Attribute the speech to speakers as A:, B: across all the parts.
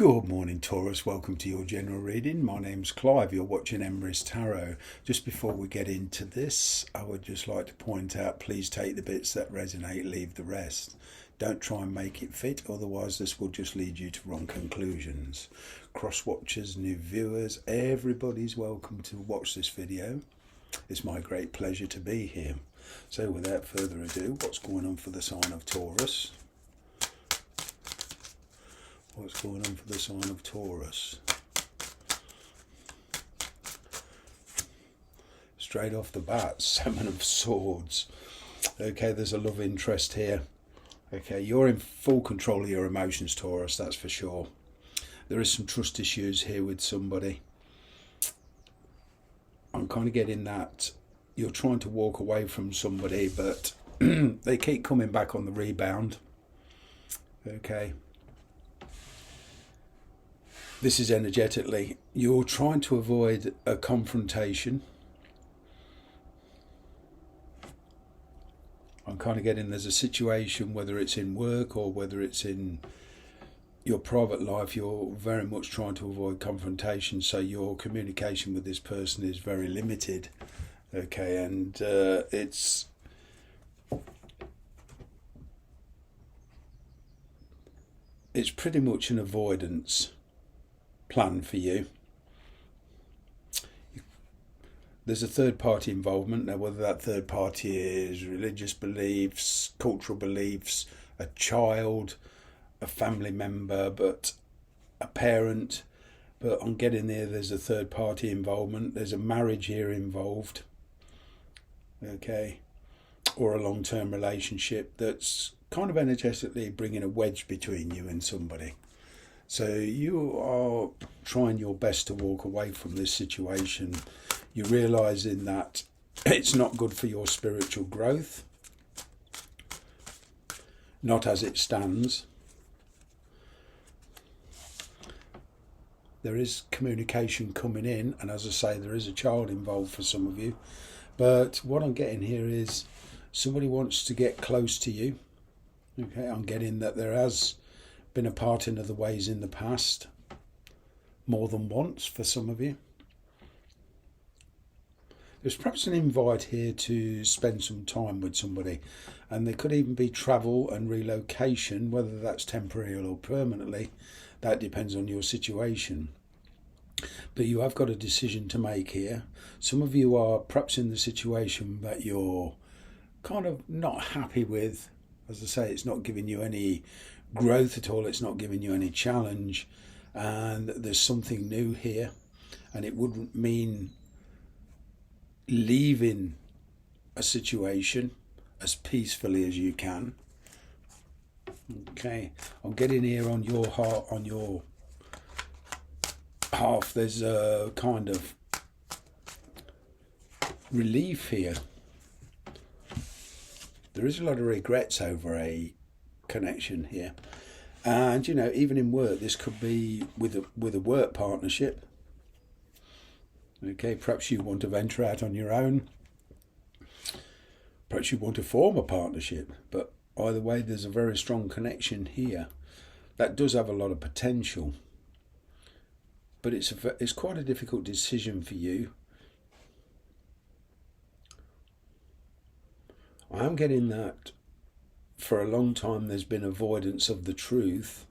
A: Good morning, Taurus. Welcome to your general reading. My name's Clive. You're watching Emrys Tarot. Just before we get into this, I would just like to point out, please take the bits that resonate, leave the rest. Don't try and make it fit, otherwise this will just lead you to wrong conclusions. Cross-watchers, new viewers, everybody's welcome to watch this video. It's my great pleasure to be here. So without further ado, what's going on for the sign of Taurus? What's going on for the sign of Taurus? Straight off the bat, Seven of Swords. Okay, there's a love interest here. Okay, you're in full control of your emotions, Taurus, that's for sure. There is some trust issues here with somebody. I'm kind of getting that you're trying to walk away from somebody, but they keep coming back on the rebound. Okay. This is energetically, you're trying to avoid a confrontation. I'm kind of getting there's a situation, whether it's in work or whether it's in your private life, you're very much trying to avoid confrontation, so your communication with this person is very limited. Okay, and it's pretty much an avoidance plan for you. There's a third party involvement. Now, whether that third party is religious beliefs, cultural beliefs, a child, a family member, but a parent, but I'm getting there's a third party involvement. There's a marriage here involved, okay, or a long-term relationship that's kind of energetically bringing a wedge between you and somebody. So you are trying your best to walk away from this situation. You're realising that it's not good for your spiritual growth, not as it stands. There is communication coming in, and as I say, there is a child involved for some of you. But what I'm getting here is somebody wants to get close to you. Okay, I'm getting that there has been a parting of the ways in the past, more than once for some of you. There's perhaps an invite here to spend some time with somebody, and there could even be travel and relocation, whether that's temporary or permanently. That depends on your situation. But you have got a decision to make here. Some of you are perhaps in the situation that you're kind of not happy with. As I say, it's not giving you any growth at all, it's not giving you any challenge, and there's something new here, and it wouldn't mean leaving a situation as peacefully as you can. Okay, I'm getting here on your heart, on your half, there's a kind of relief here. There is a lot of regrets over a connection here, and you know, even in work, this could be with a work partnership. Okay, perhaps you want to venture out on your own, perhaps you want to form a partnership, but either way there's a very strong connection here that does have a lot of potential, but it's quite a difficult decision for you. I am getting that for a long time there's been avoidance of the truth.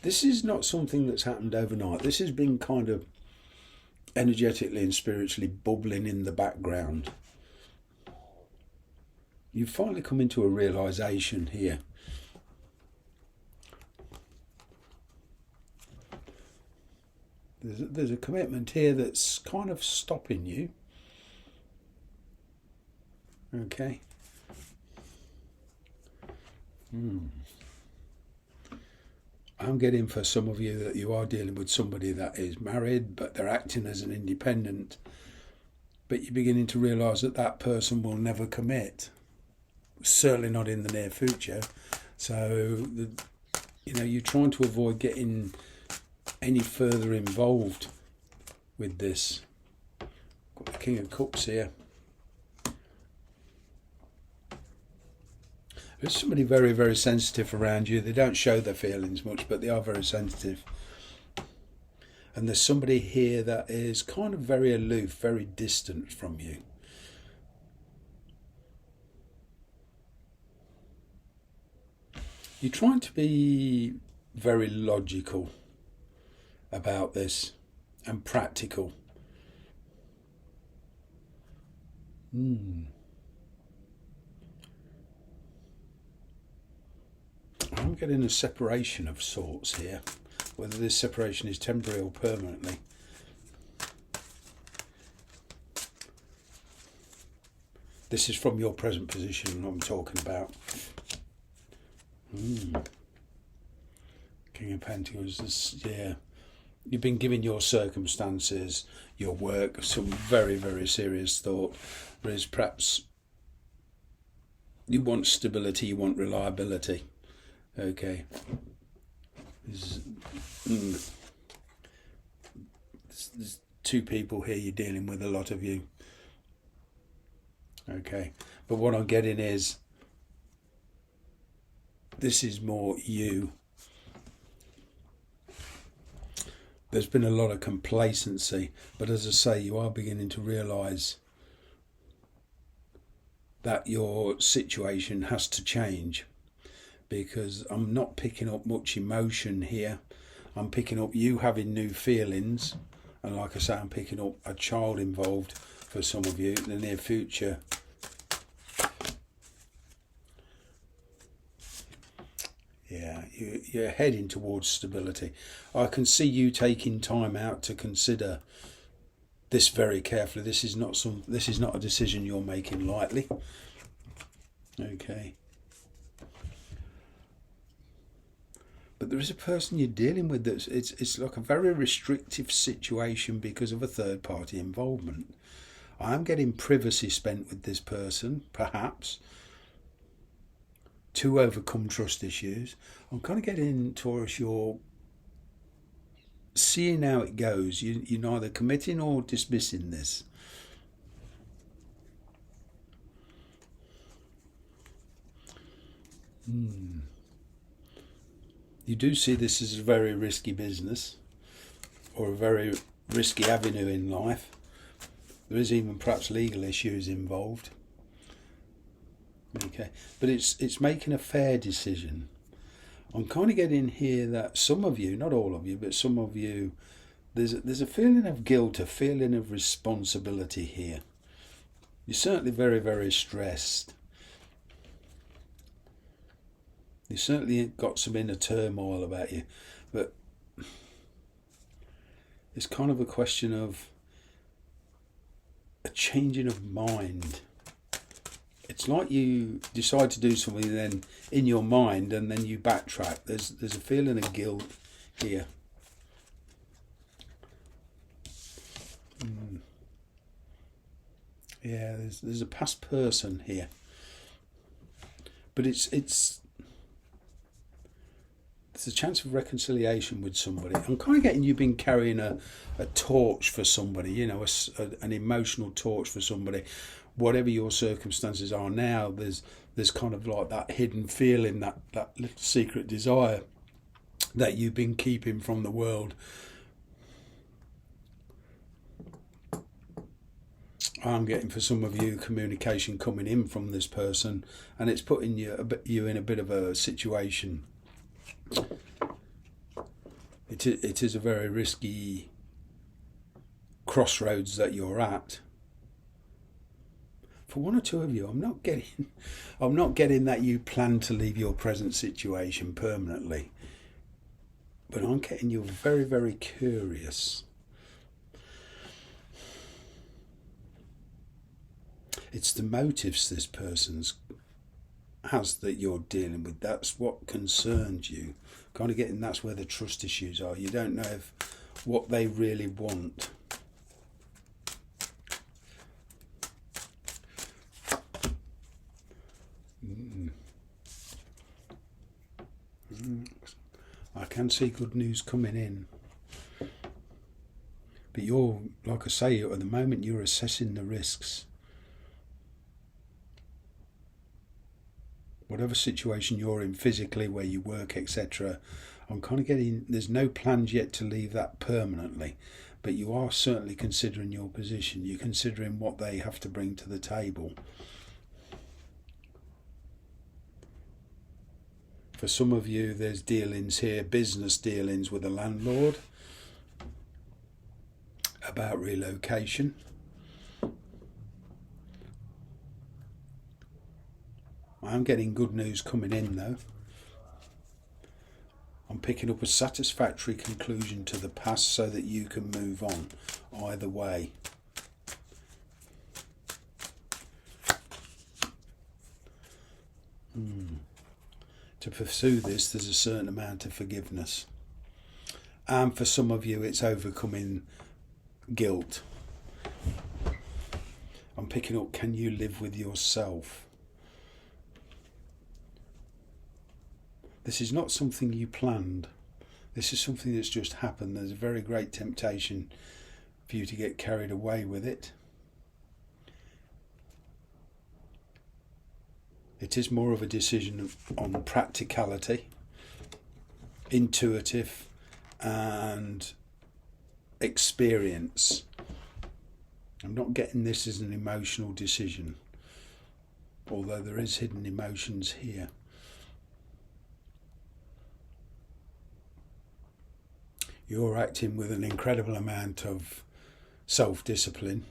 A: This is not something that's happened overnight. This has been kind of energetically and spiritually bubbling in the background. You've finally come into a realization here. There's a commitment here that's kind of stopping you. Okay. I'm getting for some of you that you are dealing with somebody that is married, but they're acting as an independent, but you're beginning to realise that that person will never commit, certainly not in the near future. So you're trying to avoid getting any further involved with this. Got the King of Cups here. There's somebody very, very sensitive around you. They don't show their feelings much, but they are very sensitive. And there's somebody here that is kind of very aloof, very distant from you. You're trying to be very logical about this and practical. I'm getting a separation of sorts here, whether this separation is temporary or permanently. This is from your present position I'm talking about. King of Pentacles, yeah. You've been given your circumstances, your work, some very, very serious thought. Whereas perhaps you want stability, you want reliability. Okay. There's two people here you're dealing with, a lot of you. Okay. But what I'm getting is, this is more you. There's been a lot of complacency, but as I say, you are beginning to realise that your situation has to change, because I'm not picking up much emotion here. I'm picking up you having new feelings, and like I say, I'm picking up a child involved for some of you in the near future. Yeah, you're heading towards stability. I can see you taking time out to consider this very carefully. This is not a decision you're making lightly. Okay. But there is a person you're dealing with that's it's like a very restrictive situation because of a third party involvement. I am getting privacy spent with this person, perhaps, to overcome trust issues. I'm kind of getting, Taurus, you're seeing how it goes. You're neither committing or dismissing this. You do see this as a very risky business, or a very risky avenue in life. There is even perhaps legal issues involved. Okay, but it's making a fair decision. I'm kind of getting here that some of you, not all of you, but some of you, there's a feeling of guilt, a feeling of responsibility here. You're certainly very, very stressed. You certainly got some inner turmoil about you, but it's kind of a question of a changing of mind. It's like you decide to do something then in your mind and then you backtrack. There's a feeling of guilt here. Yeah, there's a past person here, but it's a chance of reconciliation with somebody. I'm kind of getting you been carrying a torch for somebody, you know, an emotional torch for somebody. Whatever your circumstances are now, there's kind of like that hidden feeling, that little secret desire that you've been keeping from the world. I'm getting, for some of you, communication coming in from this person, and it's putting you in a bit of a situation. It is a very risky crossroads that you're at. For one or two of you, I'm not getting that you plan to leave your present situation permanently, but I'm getting you very, very curious. It's the motives this person's has that you're dealing with. That's what concerns you. Kind of getting that's where the trust issues are. You don't know if what they really want. I can see good news coming in. But you're, like I say, at the moment you're assessing the risks. Whatever situation you're in physically, where you work, etc., I'm kind of getting, there's no plans yet to leave that permanently, but you are certainly considering your position. You're considering what they have to bring to the table. For some of you, there's dealings here, business dealings with a landlord about relocation. I'm getting good news coming in though. I'm picking up a satisfactory conclusion to the past so that you can move on either way. To pursue this, there's a certain amount of forgiveness. And for some of you, it's overcoming guilt. I'm picking up, can you live with yourself? This is not something you planned. This is something that's just happened. There's a very great temptation for you to get carried away with it. It is more of a decision on practicality, intuitive, and experience. I'm not getting this as an emotional decision, although there is hidden emotions here. You're acting with an incredible amount of self-discipline.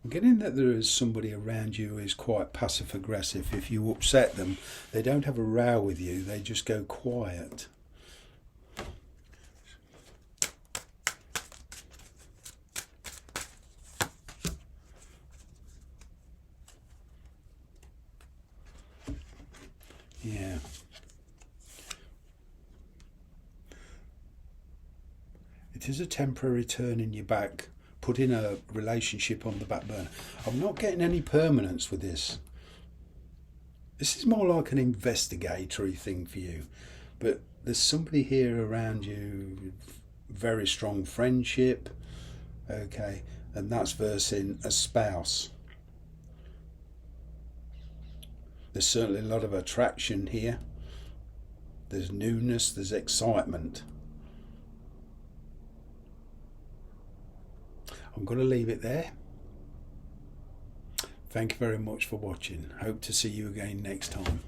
A: I'm getting that there is somebody around you who is quite passive-aggressive. If you upset them, they don't have a row with you, they just go quiet. Yeah. It is a temporary turn in your back, putting a relationship on the back burner. I'm not getting any permanence with this. This is more like an investigatory thing for you. But there's somebody here around you, very strong friendship, okay, and that's versing a spouse. There's certainly a lot of attraction here. There's newness, there's excitement. I'm going to leave it there. Thank you very much for watching. Hope to see you again next time.